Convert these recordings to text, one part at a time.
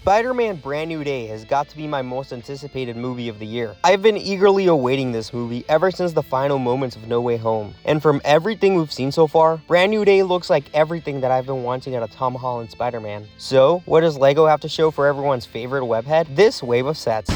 Spider-Man Brand New Day has got to be my most anticipated movie of the year. I've been eagerly awaiting this movie ever since the final moments of No Way Home. And from everything we've seen so far, Brand New Day looks like everything that I've been wanting out of Tom Holland Spider-Man. So, what does LEGO have to show for everyone's favorite webhead? This wave of sets.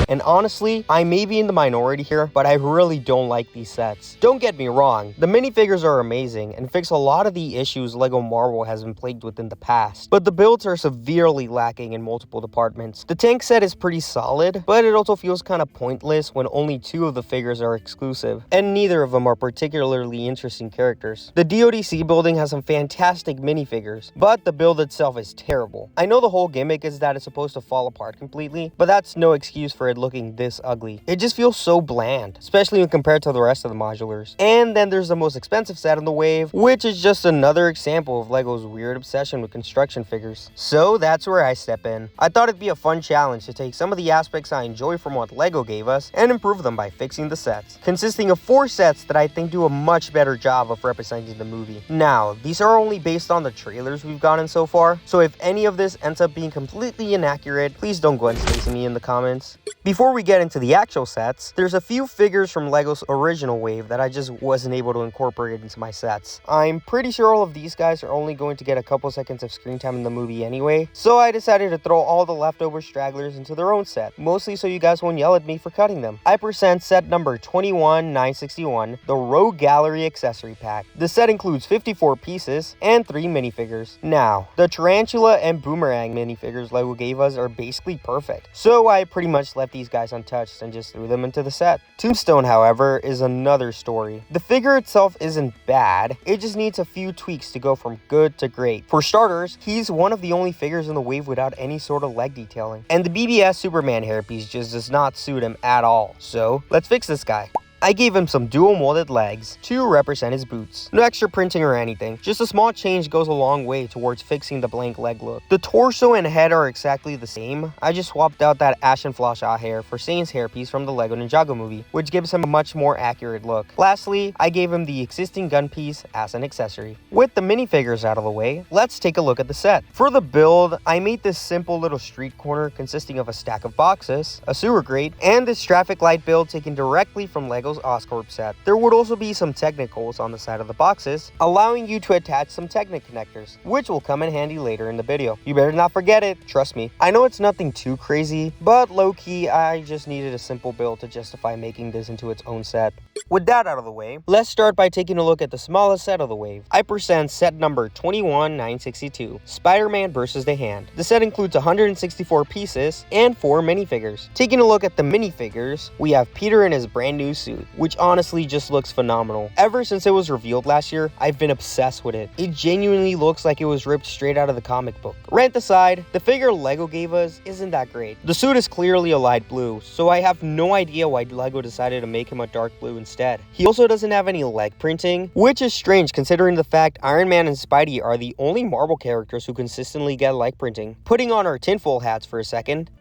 And honestly, I may be in the minority here, but I really don't like these sets. Don't get me wrong, the minifigures are amazing and fix a lot of the issues LEGO Marvel has been plagued with in the past, but the builds are severely lacking in multiple departments. The tank set is pretty solid, but it also feels kind of pointless when only 2 of the figures are exclusive, and neither of them are particularly interesting characters. The DODC building has some fantastic minifigures, but the build itself is terrible. I know the whole gimmick is that it's supposed to fall apart completely, but that's no excuse for it looking this ugly. It just feels so bland, especially when compared to the rest of the modulars. And then there's the most expensive set in the wave, which is just another example of LEGO's weird obsession with construction figures. So that's where I step in. I thought it'd be a fun challenge to take some of the aspects I enjoy from what LEGO gave us and improve them by fixing the sets, consisting of 4 sets that I think do a much better job of representing the movie. Now, these are only based on the trailers we've gotten so far, so if any of this ends up being completely inaccurate, please don't go and Stacy me in the comments. Before we get into the actual sets, there's a few figures from LEGO's original wave that I just wasn't able to incorporate into my sets. I'm pretty sure all of these guys are only going to get a couple seconds of screen time in the movie anyway, so I decided to throw all the leftover stragglers into their own set, mostly so you guys won't yell at me for cutting them. I present set number 21961, the Rogue Gallery Accessory Pack. The set includes 54 pieces and 3 minifigures. Now, the Tarantula and Boomerang minifigures LEGO gave us are basically perfect, so I pretty much left these guys untouched and just threw them into the set. Tombstone, however, is another story. The figure itself isn't bad, it just needs a few tweaks to go from good to great. For starters, he's one of the only figures in the wave without any sort of leg detailing, and the BBS Superman hairpiece just does not suit him at all. So, let's fix this guy. I gave him some dual molded legs to represent his boots. No extra printing or anything, just a small change goes a long way towards fixing the blank leg look. The torso and head are exactly the same, I just swapped out that Ashen Flasha hair for Sane's hairpiece from the LEGO Ninjago movie, which gives him a much more accurate look. Lastly, I gave him the existing gun piece as an accessory. With the minifigures out of the way, let's take a look at the set. For the build, I made this simple little street corner consisting of a stack of boxes, a sewer grate, and this traffic light build taken directly from LEGO's Oscorp set. There would also be some technicals on the side of the boxes, allowing you to attach some Technic connectors, which will come in handy later in the video. You better not forget it, trust me. I know it's nothing too crazy, but low-key, I just needed a simple build to justify making this into its own set. With that out of the way, let's start by taking a look at the smallest set of the wave. I present set number 21962, Spider-Man vs. the Hand. The set includes 164 pieces and 4 minifigures. Taking a look at the minifigures, we have Peter in his brand new suit, which honestly just looks phenomenal. Ever since it was revealed last year, I've been obsessed with it. It genuinely looks like it was ripped straight out of the comic book. Rant aside, the figure LEGO gave us isn't that great. The suit is clearly a light blue, so I have no idea why LEGO decided to make him a dark blue instead. He also doesn't have any leg printing, which is strange considering the fact Iron Man and Spidey are the only Marvel characters who consistently get leg printing. Putting on our tinfoil hats for a second,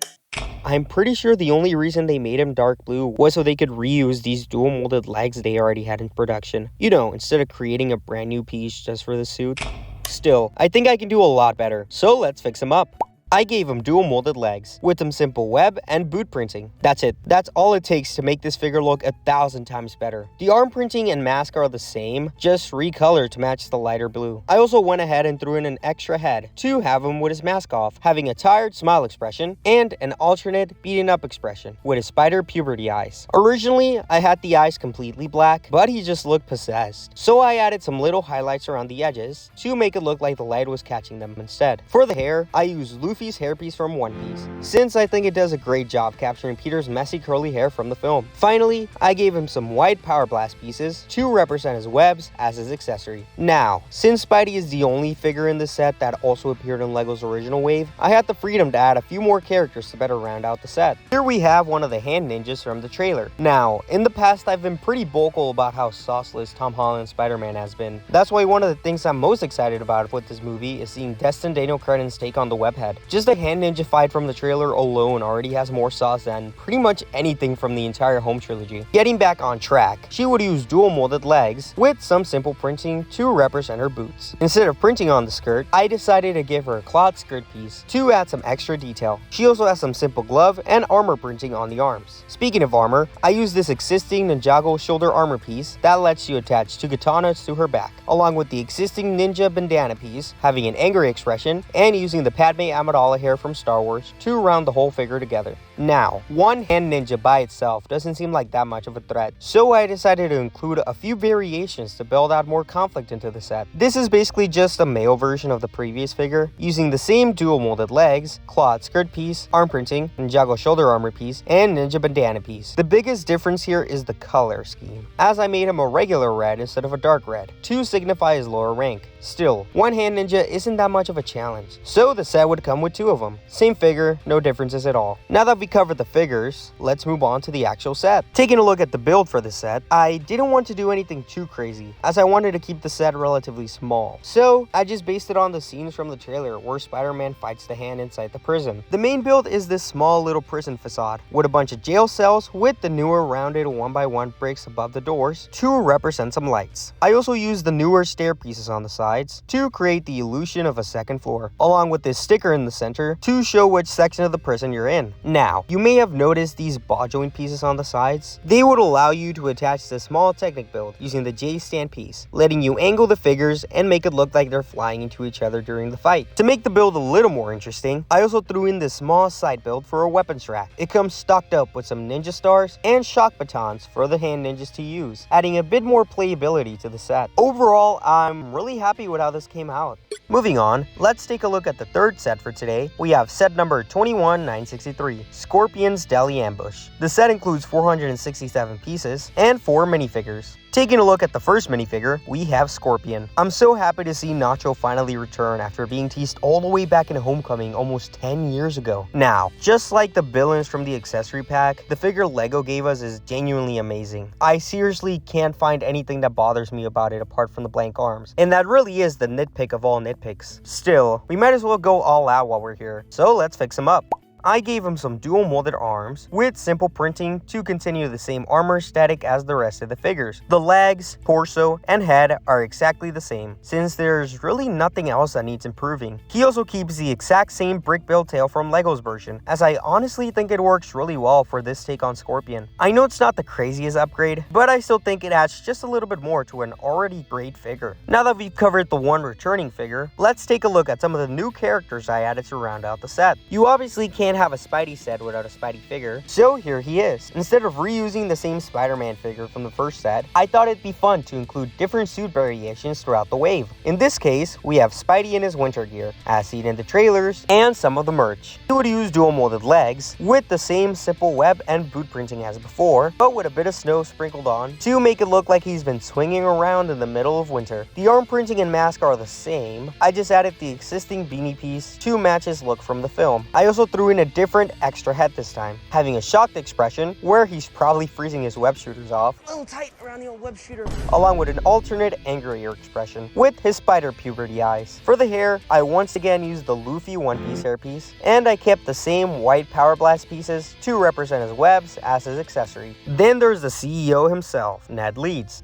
I'm pretty sure the only reason they made him dark blue was so they could reuse these dual molded legs they already had in production. You know, instead of creating a brand new piece just for the suit. Still, I think I can do a lot better, so let's fix him up. I gave him dual molded legs with some simple web and boot printing. That's it. That's all it takes to make this figure look 1,000 times better. The arm printing and mask are the same, just recolored to match the lighter blue. I also went ahead and threw in an extra head to have him with his mask off, having a tired smile expression and an alternate beaten up expression with his spider puberty eyes. Originally, I had the eyes completely black, but he just looked possessed. So I added some little highlights around the edges to make it look like the light was catching them instead. For the hair, I used Luffy's hairpiece from One Piece, since I think it does a great job capturing Peter's messy curly hair from the film. Finally, I gave him some white Power Blast pieces to represent his webs as his accessory. Now, since Spidey is the only figure in this set that also appeared in LEGO's original wave, I had the freedom to add a few more characters to better round out the set. Here we have one of the hand ninjas from the trailer. Now, in the past I've been pretty vocal about how sauceless Tom Holland's Spider-Man has been. That's why one of the things I'm most excited about with this movie is seeing Destin Daniel Cretton's take on the webhead. Just the hand ninja fight from the trailer alone already has more sauce than pretty much anything from the entire Home trilogy. Getting back on track, she would use dual molded legs with some simple printing to represent her boots. Instead of printing on the skirt, I decided to give her a cloth skirt piece to add some extra detail. She also has some simple glove and armor printing on the arms. Speaking of armor, I used this existing Ninjago shoulder armor piece that lets you attach two katanas to her back, along with the existing ninja bandana piece having an angry expression and using the Padme Amidala hair from Star Wars to round the whole figure together. Now, one hand ninja by itself doesn't seem like that much of a threat, so I decided to include a few variations to build out more conflict into the set. This is basically just a male version of the previous figure, using the same dual molded legs, cloth skirt piece, arm printing, Ninjago shoulder armor piece, and ninja bandana piece. The biggest difference here is the color scheme, as I made him a regular red instead of a dark red, to signify his lower rank. Still, one hand ninja isn't that much of a challenge, so the set would come with two of them. Same figure, no differences at all. Now that we covered the figures, let's move on to the actual set. Taking a look at the build for the set, I didn't want to do anything too crazy, as I wanted to keep the set relatively small. So I just based it on the scenes from the trailer where Spider-Man fights the hand inside the prison. The main build is this small little prison facade with a bunch of jail cells with the newer rounded 1x1 bricks above the doors to represent some lights. I also used the newer stair pieces on the sides to create the illusion of a second floor, along with this sticker in the center to show which section of the prison you're in. Now, you may have noticed these ball joint pieces on the sides. They would allow you to attach the small Technic build using the J stand piece, letting you angle the figures and make it look like they're flying into each other during the fight. To make the build a little more interesting, I also threw in this small side build for a weapons rack. It comes stocked up with some ninja stars and shock batons for the hand ninjas to use, adding a bit more playability to the set. Overall, I'm really happy with how this came out. Moving on, let's take a look at the third set for today. We have set number 21963, Scorpion's Deli Ambush. The set includes 467 pieces and 4 minifigures. Taking a look at the first minifigure, we have Scorpion. I'm so happy to see Nacho finally return after being teased all the way back in Homecoming almost 10 years ago. Now, just like the villains from the accessory pack, the figure Lego gave us is genuinely amazing. I seriously can't find anything that bothers me about it apart from the blank arms, and that really is the nitpick of all nitpicks. Still, we might as well go all out while we're here, so let's fix him up. I gave him some dual molded arms with simple printing to continue the same armor aesthetic as the rest of the figures. The legs, torso, and head are exactly the same, since there's really nothing else that needs improving. He also keeps the exact same brick build tail from Lego's version, as I honestly think it works really well for this take on Scorpion. I know it's not the craziest upgrade, but I still think it adds just a little bit more to an already great figure. Now that we've covered the one returning figure, let's take a look at some of the new characters I added to round out the set. You obviously can't have a Spidey set without a Spidey figure, so here he is. Instead of reusing the same Spider-Man figure from the first set, I thought it'd be fun to include different suit variations throughout the wave. In this case, we have Spidey in his winter gear, as seen in the trailers and some of the merch. He would use dual molded legs with the same simple web and boot printing as before, but with a bit of snow sprinkled on to make it look like he's been swinging around in the middle of winter. The arm printing and mask are the same, I just added the existing beanie piece to match his look from the film. I also threw in a different extra head this time, having a shocked expression where he's probably freezing his web shooters off, a little tight around the old web shooter, along with an alternate angrier expression with his spider puberty eyes. For the hair, I once again used the Luffy one-piece hairpiece, and I kept the same white Power Blast pieces to represent his webs as his accessory. Then there's the CEO himself, Ned Leeds.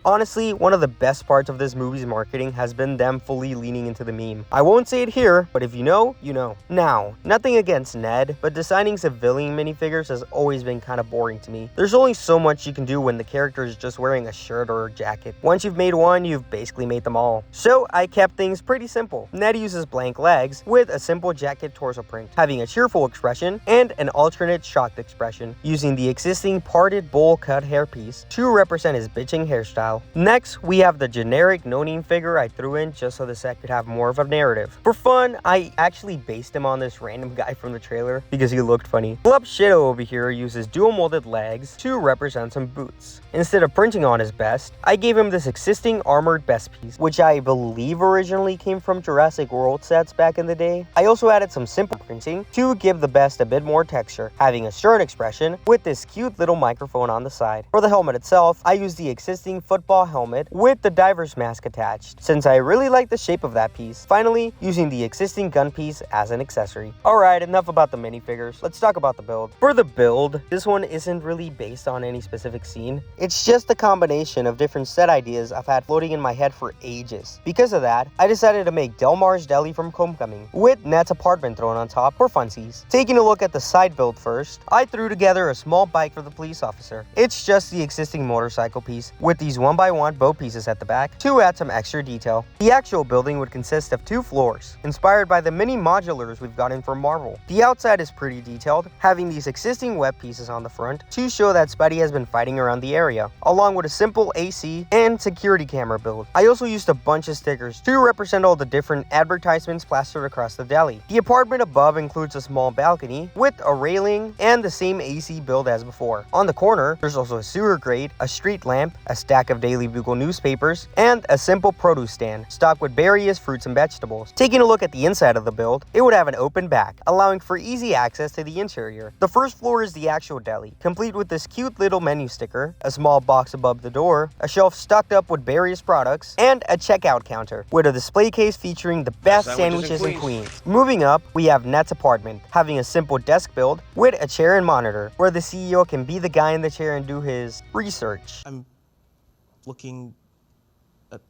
Honestly, one of the best parts of this movie's marketing has been them fully leaning into the meme. I won't say it here, but if you know, you know. Now, nothing against Ned, but designing civilian minifigures has always been kind of boring to me. There's only so much you can do when the character is just wearing a shirt or a jacket. Once you've made one, you've basically made them all. So I kept things pretty simple. Ned uses blank legs with a simple jacket torso print, having a cheerful expression and an alternate shocked expression, using the existing parted bowl cut hairpiece to represent his bitching hairstyle. Next, we have the generic no-name figure I threw in just so the set could have more of a narrative. For fun, I actually based him on this random guy from the trailer because he looked funny. Blub Shido over here uses dual molded legs to represent some boots. Instead of printing on his vest, I gave him this existing armored vest piece, which I believe originally came from Jurassic World sets back in the day. I also added some simple printing to give the vest a bit more texture, having a stern expression with this cute little microphone on the side. For the helmet itself, I used the existing foot football helmet with the diver's mask attached, since I really like the shape of that piece. Finally, using the existing gun piece as an accessory. Alright, enough about the minifigures. Let's talk about the build. For the build, this one isn't really based on any specific scene. It's just a combination of different set ideas I've had floating in my head for ages. Because of that, I decided to make Delmar's Deli from Homecoming, with Nat's apartment thrown on top for funsies. Taking a look at the side build first, I threw together a small bike for the police officer. It's just the existing motorcycle piece, with these 1x1 bow pieces at the back to add some extra detail. The actual building would consist of 2 floors, inspired by the mini modulars we've gotten from Marvel. The outside is pretty detailed, having these existing web pieces on the front to show that Spidey has been fighting around the area, along with a simple AC and security camera build. I also used a bunch of stickers to represent all the different advertisements plastered across the deli. The apartment above includes a small balcony with a railing and the same AC build as before. On the corner, there's also a sewer grate, a street lamp, a stack of Daily Bugle newspapers, and a simple produce stand stocked with various fruits and vegetables. Taking a look at the inside of the build, it would have an open back, allowing for easy access to the interior. The first floor is the actual deli, complete with this cute little menu sticker, a small box above the door, a shelf stocked up with various products, and a checkout counter with a display case featuring the best sandwiches in Queens. Moving up, we have Nat's apartment, having a simple desk build with a chair and monitor, where the CEO can be the guy in the chair and do his research. I'm looking at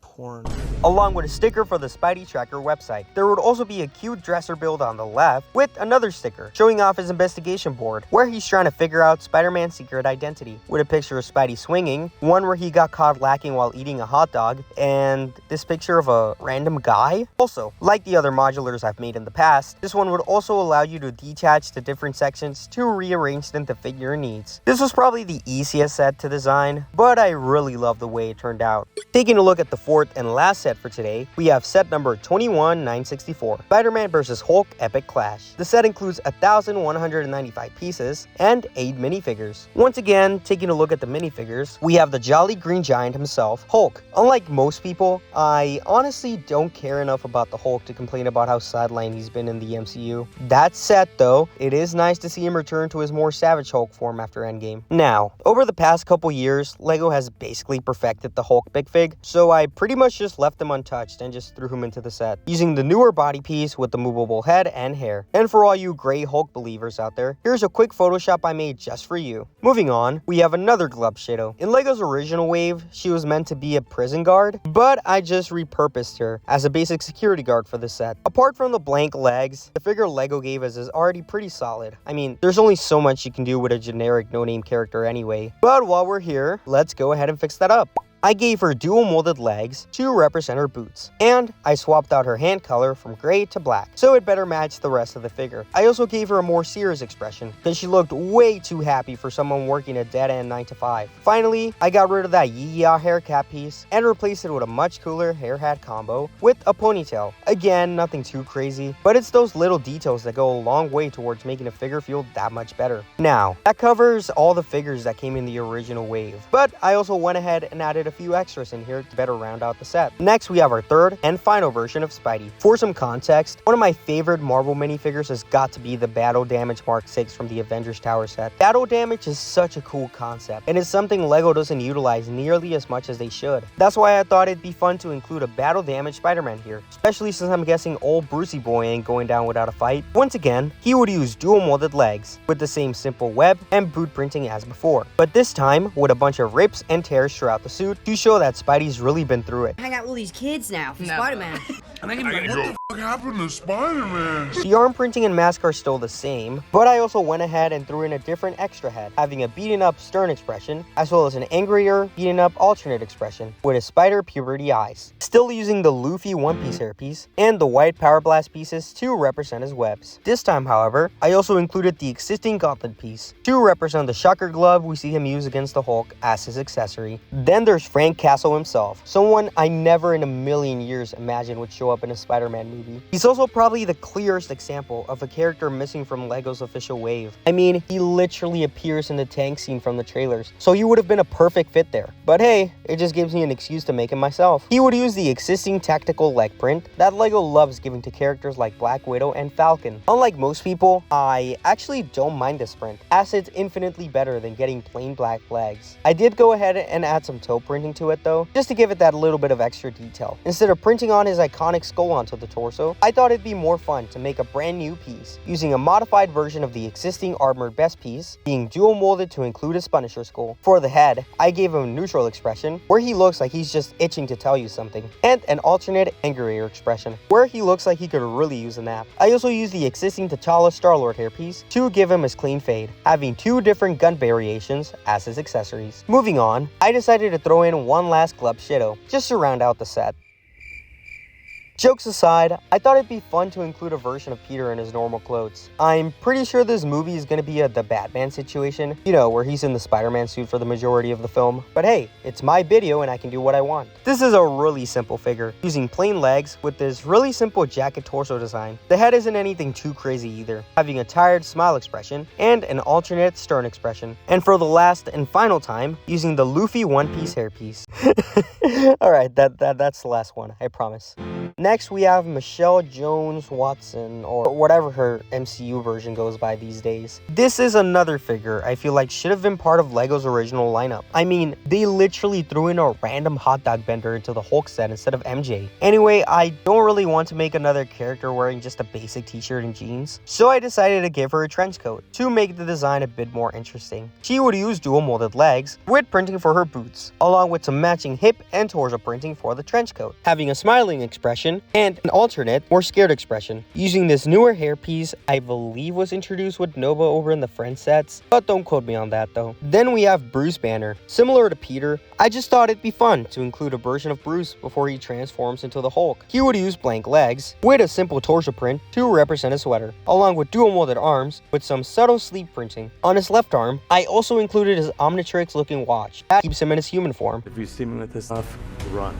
porn. Along with a sticker for the Spidey Tracker website. There would also be a cute dresser build on the left with another sticker showing off his investigation board where he's trying to figure out Spider-Man's secret identity, with a picture of Spidey swinging, one where he got caught lacking while eating a hot dog, and this picture of a random guy. Also, like the other modulars I've made in the past, this one would also allow you to detach the different sections to rearrange them to fit your needs. This was probably the easiest set to design, but I really love the way it turned out. Taking a look at the fourth and last set for today, we have set number 21964, Spider-Man vs. Hulk Epic Clash. The set includes 1,195 pieces and 8 minifigures. Once again, taking a look at the minifigures, we have the Jolly Green Giant himself, Hulk. Unlike most people, I honestly don't care enough about the Hulk to complain about how sidelined he's been in the MCU. That said though, it is nice to see him return to his more savage Hulk form after Endgame. Now, over the past couple years, LEGO has basically perfected the Hulk Big Fig, so I pretty much just left them untouched and just threw him into the set, using the newer body piece with the movable head and hair. And for all you gray Hulk believers out there, here's a quick Photoshop I made just for you. Moving on, we have another Glub Shadow. In LEGO's original wave, she was meant to be a prison guard, but I just repurposed her as a basic security guard for the set. Apart from the blank legs, the figure LEGO gave us is already pretty solid. I mean, there's only so much you can do with a generic no-name character anyway. But while we're here, let's go ahead and fix that up. I gave her dual molded legs to represent her boots, and I swapped out her hand color from gray to black, so it better match the rest of the figure. I also gave her a more serious expression, because she looked way too happy for someone working a dead-end 9-to-5. Finally, I got rid of that yee-yaw hair cap piece, and replaced it with a much cooler hair hat combo with a ponytail. Again, nothing too crazy, but it's those little details that go a long way towards making a figure feel that much better. Now, that covers all the figures that came in the original wave, but I also went ahead and added a few extras in here to better round out the set. Next, we have our third and final version of Spidey. For some context, one of my favorite Marvel minifigures has got to be the Battle Damage Mark 6 from the Avengers Tower set. Battle Damage is such a cool concept, and it's something LEGO doesn't utilize nearly as much as they should. That's why I thought it'd be fun to include a Battle Damage Spider-Man here, especially since I'm guessing old Brucey Boy ain't going down without a fight. Once again, he would use dual molded legs, with the same simple web and boot printing as before, but this time with a bunch of rips and tears throughout the suit to show that Spidey's really been through it. Hang out with all these kids now for Spider-Man. What the fuck happened to Spider-Man? The arm printing and mask are still the same, but I also went ahead and threw in a different extra head, having a beaten up stern expression, as well as an angrier, beaten up alternate expression, with a spider puberty eyes. Still using the Luffy one-piece hairpiece, and the white Power Blast pieces to represent his webs. This time, however, I also included the existing gauntlet piece to represent the shocker glove we see him use against the Hulk as his accessory. Then there's Frank Castle himself, someone I never in a million years imagined would show up in a Spider-Man movie. He's also probably the clearest example of a character missing from LEGO's official wave. I mean, he literally appears in the tank scene from the trailers, so he would have been a perfect fit there. But hey, it just gives me an excuse to make him myself. He would use the existing tactical leg print that LEGO loves giving to characters like Black Widow and Falcon. Unlike most people, I actually don't mind this print, as it's infinitely better than getting plain black legs. I did go ahead and add some toe print printing to it though, just to give it that little bit of extra detail. Instead of printing on his iconic skull onto the torso, I thought it'd be more fun to make a brand new piece, using a modified version of the existing armored best piece, being dual molded to include his Punisher skull. For the head, I gave him a neutral expression, where he looks like he's just itching to tell you something, and an alternate angrier expression, where he looks like he could really use a nap. I also used the existing T'Challa Star-Lord hairpiece to give him his clean fade, having 2 different gun variations as his accessories. Moving on, I decided to throw in one last Club Shido, just to round out the set. Jokes aside, I thought it'd be fun to include a version of Peter in his normal clothes. I'm pretty sure this movie is going to be the Batman situation, you know, where he's in the Spider-Man suit for the majority of the film. But hey, it's my video and I can do what I want. This is a really simple figure, using plain legs with this really simple jacket torso design. The head isn't anything too crazy either, having a tired smile expression and an alternate stern expression. And for the last and final time, using the Luffy one-piece hairpiece. Alright, that's the last one, I promise. Next, we have Michelle Jones Watson, or whatever her MCU version goes by these days. This is another figure I feel like should have been part of LEGO's original lineup. I mean, they literally threw in a random hot dog bender into the Hulk set instead of MJ. Anyway, I don't really want to make another character wearing just a basic t-shirt and jeans, so I decided to give her a trench coat to make the design a bit more interesting. She would use dual molded legs with printing for her boots, along with some matching hip and torso printing for the trench coat, having a smiling expression and an alternate or scared expression, using this newer hairpiece I believe was introduced with Nova over in the Friends sets, but don't quote me on that though. Then we have Bruce Banner. Similar to Peter, I just thought it'd be fun to include a version of Bruce before he transforms into the Hulk. He would use blank legs with a simple torso print to represent a sweater, along with dual molded arms with some subtle sleeve printing. On his left arm, I also included his Omnitrix looking watch that keeps him in his human form. If you see me with this stuff, run.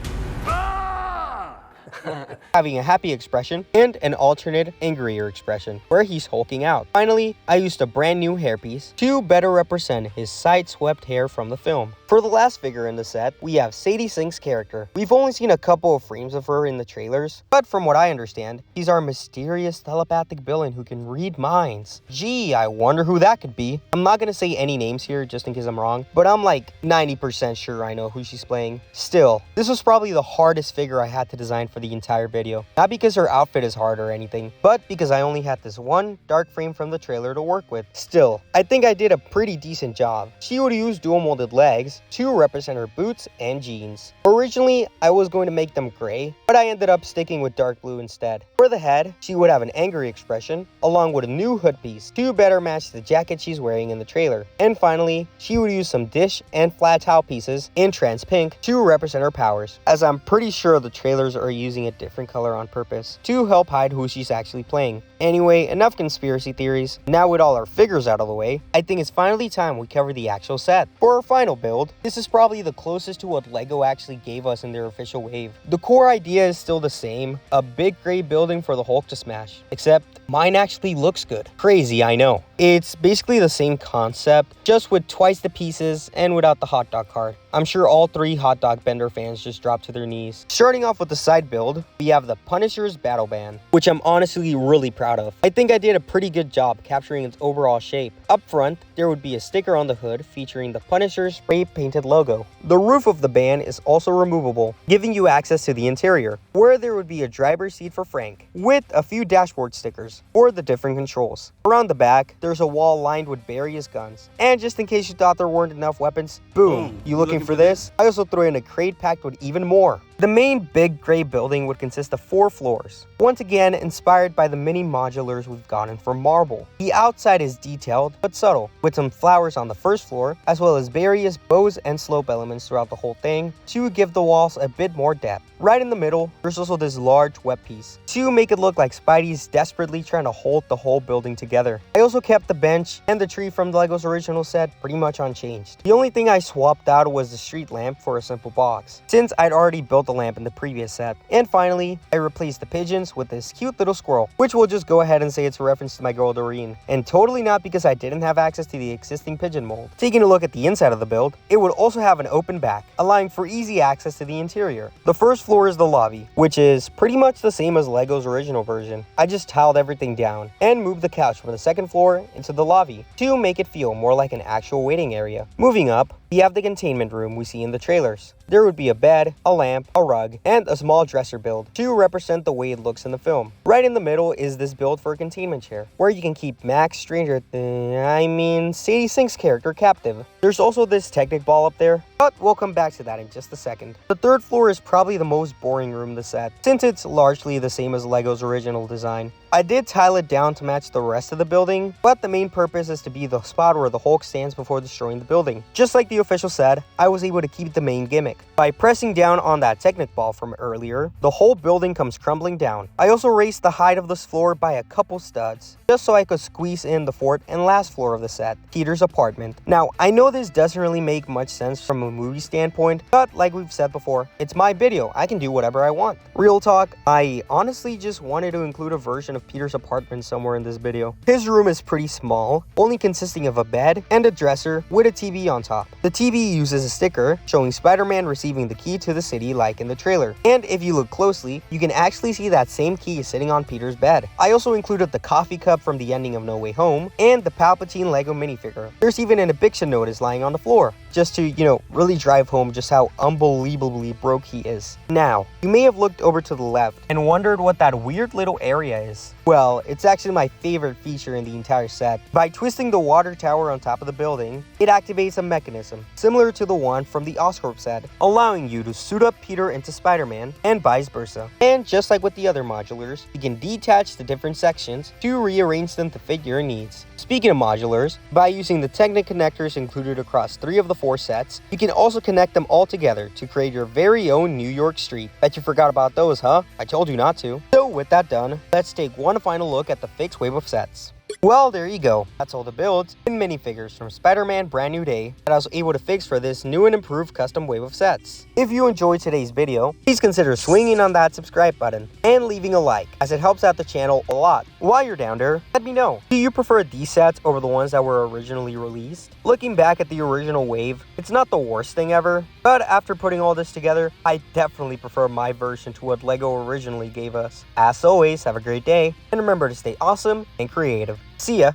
Having a happy expression and an alternate angrier expression where he's hulking out. Finally, I used a brand new hairpiece to better represent his side-swept hair from the film. For the last figure in the set, we have Sadie Sink's character. We've only seen a couple of frames of her in the trailers, but from what I understand, he's our mysterious telepathic villain who can read minds. Gee, I wonder who that could be. I'm not gonna say any names here just in case I'm wrong, but I'm like 90% sure I know who she's playing. Still, this was probably the hardest figure I had to design for the entire video. Not because her outfit is hard or anything, but because I only had this one dark frame from the trailer to work with. Still, I think I did a pretty decent job. She would use dual molded legs to represent her boots and jeans. Originally, I was going to make them gray, but I ended up sticking with dark blue instead. For the head, she would have an angry expression, along with a new hood piece to better match the jacket she's wearing in the trailer. And finally, she would use some dish and flat towel pieces in trans pink to represent her powers, as I'm pretty sure the trailers are using a different color on purpose to help hide who she's actually playing. Anyway, enough conspiracy theories. Now with all our figures out of the way, I think it's finally time we cover the actual set. For our final build, this is probably the closest to what LEGO actually gave us in their official wave. The core idea is still the same, a big gray building for the Hulk to smash, except mine actually looks good. Crazy, I know. It's basically the same concept, just with twice the pieces and without the hot dog card. I'm sure all 3 hot dog bender fans just dropped to their knees. Starting off with the side build, we have the Punisher's battle band, which I'm honestly really proud of. I think I did a pretty good job capturing its overall shape. Up front, there would be a sticker on the hood featuring the Punisher's spray painted logo. The roof of the band is also removable, giving you access to the interior, where there would be a driver's seat for Frank, with a few dashboard stickers for the different controls. Around the back, there's a wall lined with various guns. And just in case you thought there weren't enough weapons, boom, you looking for this? I also threw in a crate packed with even more. The main big gray building would consist of 4 floors, once again inspired by the mini modulars we've gotten from Marvel. The outside is detailed but subtle, with some flowers on the first floor, as well as various bows and slope elements throughout the whole thing to give the walls a bit more depth. Right in the middle, there's also this large web piece to make it look like Spidey's desperately trying to hold the whole building together. I also kept the bench and the tree from LEGO's original set pretty much unchanged. The only thing I swapped out was the street lamp for a simple box, since I'd already built the lamp in the previous set. And finally, I replaced the pigeons with this cute little squirrel, which we'll just go ahead and say it's a reference to my girl Doreen, and totally not because I didn't have access to the existing pigeon mold. Taking a look at the inside of the build, it would also have an open back, allowing for easy access to the interior. The first floor is the lobby, which is pretty much the same as LEGO's original version. I just tiled everything down and moved the couch from the second floor into the lobby to make it feel more like an actual waiting area. Moving up, We have the containment room we see in the trailers. There would be a bed, a lamp, a rug, and a small dresser build to represent the way it looks in the film. Right in the middle is this build for a containment chair, where you can keep Sadie Sink's character captive. There's also this Technic ball up there, but we'll come back to that in just a second. The third floor is probably the most boring room in the set, since it's largely the same as Lego's original design. I did tile it down to match the rest of the building, but the main purpose is to be the spot where the Hulk stands before destroying the building. Just like the official said, I was able to keep the main gimmick. By pressing down on that Technic ball from earlier, the whole building comes crumbling down. I also raised the height of this floor by a couple studs, just so I could squeeze in the fourth and last floor of the set, Peter's apartment. Now, I know this doesn't really make much sense from a movie standpoint, but like we've said before, it's my video, I can do whatever I want. Real talk, I honestly just wanted to include a version of Peter's apartment somewhere in this video. His room is pretty small, only consisting of a bed and a dresser with a TV on top. The TV uses a sticker showing Spider-Man receiving the key to the city like in the trailer. And if you look closely, you can actually see that same key sitting on Peter's bed. I also included the coffee cup from the ending of No Way Home and the Palpatine Lego minifigure. There's even an eviction notice lying on the floor, just to, really drive home just how unbelievably broke he is. Now, you may have looked over to the left and wondered what that weird little area is. Well, it's actually my favorite feature in the entire set. By twisting the water tower on top of the building, it activates a mechanism similar to the one from the Oscorp set, allowing you to suit up Peter into Spider-Man and vice versa. And just like with the other modulars, you can detach the different sections to rearrange them to fit your needs. Speaking of modulars, by using the Technic connectors included across 3 of the 4 sets, you can also connect them all together to create your very own New York street. Bet you forgot about those, huh? I told you not to. So with that done, let's take one final look at the fixed wave of sets. Well, there you go. That's all the builds and minifigures from Spider-Man Brand New Day that I was able to fix for this new and improved custom wave of sets. If you enjoyed today's video, please consider swinging on that subscribe button and leaving a like, as it helps out the channel a lot. While you're down there, let me know. Do you prefer these sets over the ones that were originally released? Looking back at the original wave, it's not the worst thing ever, but after putting all this together, I definitely prefer my version to what Lego originally gave us. As always, have a great day, and remember to stay awesome and creative. See ya!